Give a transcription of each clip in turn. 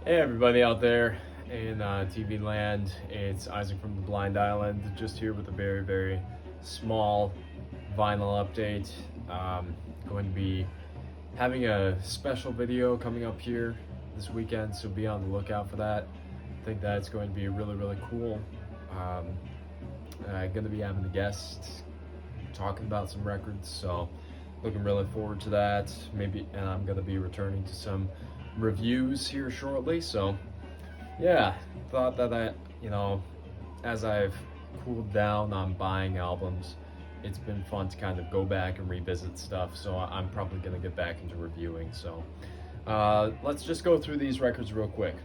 Hey everybody out there in TV land, it's Isaac from the Blind Island, just here with a very small vinyl update. Going to be having a special video coming up here this weekend, so be on the lookout for that. I think that's going to be really cool. Um, I'm going to be having a guest talking about some records, so looking really forward to that. Maybe, and I'm going to be returning to some reviews here shortly, so yeah, thought that as I've cooled down on buying albums, it's been fun to kind of go back and revisit stuff. So I'm probably gonna get back into reviewing. So let's just go through these records real quick.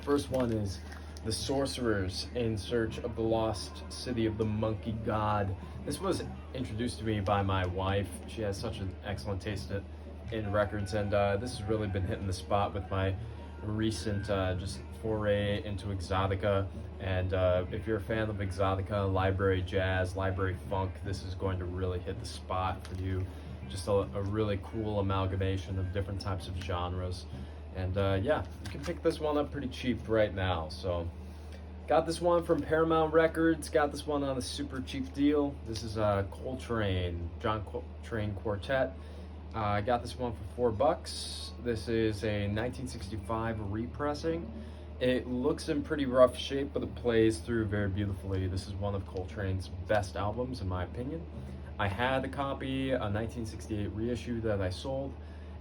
First one is The Sorcerers in Search of the Lost City of the Monkey God. This was introduced to me by my wife. She has such an excellent taste in records, and this has really been hitting the spot with my recent just foray into exotica. And if you're a fan of exotica, library jazz, library funk, this is going to really hit the spot for you. Just a really cool amalgamation of different types of genres. And yeah, you can pick this one up pretty cheap right now. So got this one from Paramount Records, got this one on a super cheap deal. This is Coltrane, John Coltrane Quartet. I got this one for $4. This is a 1965 repressing. It looks in pretty rough shape, but it plays through very beautifully. This is one of Coltrane's best albums, in my opinion. I had a copy, a 1968 reissue that I sold,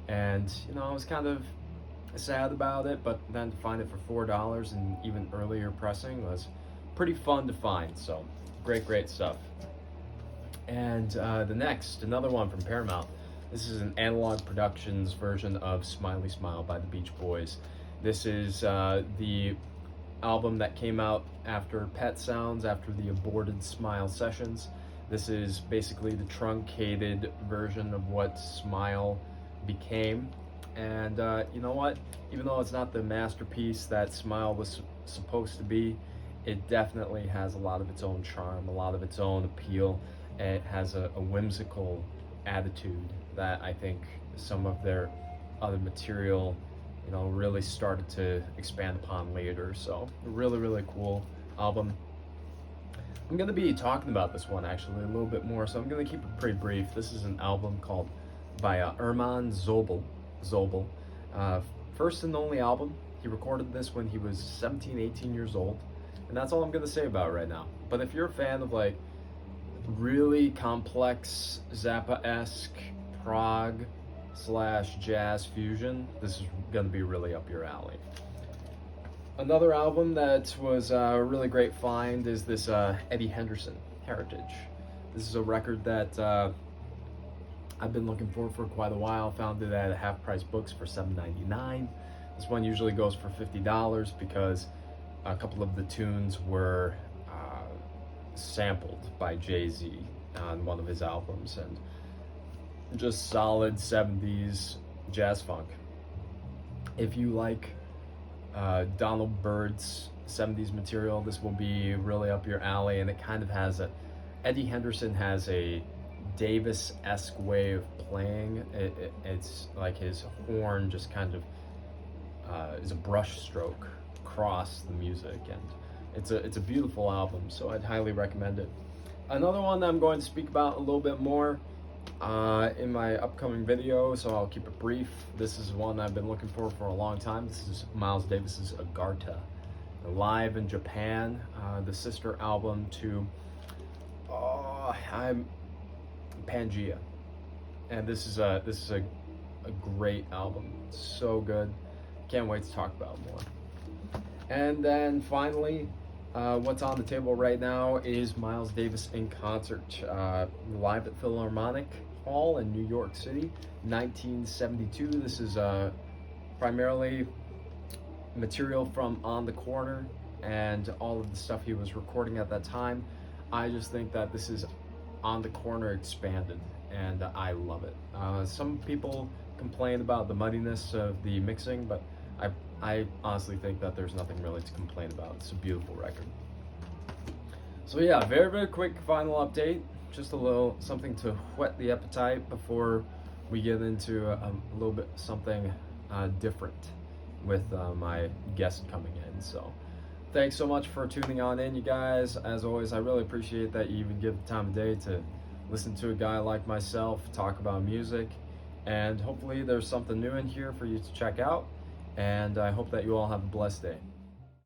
and I was kind of sad about it, but then to find it for $4 and even earlier pressing was pretty fun to find. So great stuff. And another one from Paramount. This is an Analog Productions version of Smiley Smile by the Beach Boys. This is the album that came out after Pet Sounds, after the aborted Smile sessions. This is basically the truncated version of what Smile became. And you know what? Even though it's not the masterpiece that Smile was supposed to be, it definitely has a lot of its own charm, a lot of its own appeal. It has a whimsical attitude that I think some of their other material, really started to expand upon later. So really cool album. I'm gonna be talking about this one actually a little bit more, so I'm gonna keep it pretty brief. This is an album called by Erman Zobel. First and only album. He recorded this when he was 17, 18 years old, and that's all I'm gonna say about it right now. But if you're a fan of like really complex Zappa-esque prog / jazz fusion, this is gonna be really up your alley. Another album that was a really great find is this Eddie Henderson Heritage. This is a record that I've been looking for quite a while. Found it at Half Price Books for $7.99. This one usually goes for $50 because a couple of the tunes were sampled by Jay-Z on one of his albums, and just solid 70s jazz funk. If you like Donald Byrd's 70s material, this will be really up your alley. And it kind of has Eddie Henderson has a Davis-esque way of playing. It's like his horn just kind of is a brush stroke across the music, and it's a beautiful album, so I'd highly recommend it. Another one that I'm going to speak about a little bit more in my upcoming video, so I'll keep it brief. This is one I've been looking for a long time. This is Miles Davis's Agartha, live in Japan, the sister album to Pangea, and this is a great album. So good, can't wait to talk about more. And then finally, what's on the table right now is Miles Davis in concert, live at Philharmonic Hall in New York City, 1972. This is primarily material from On the Corner and all of the stuff he was recording at that time. I just think that this is On the Corner expanded, and I love it. Some people complain about the muddiness of the mixing, but I honestly think that there's nothing really to complain about. It's a beautiful record. So yeah, very quick final update. Just a little something to whet the appetite before we get into a little bit something different with my guest coming in. So thanks so much for tuning on in, you guys. As always, I really appreciate that you even give the time of day to listen to a guy like myself talk about music. And hopefully there's something new in here for you to check out. And I hope that you all have a blessed day.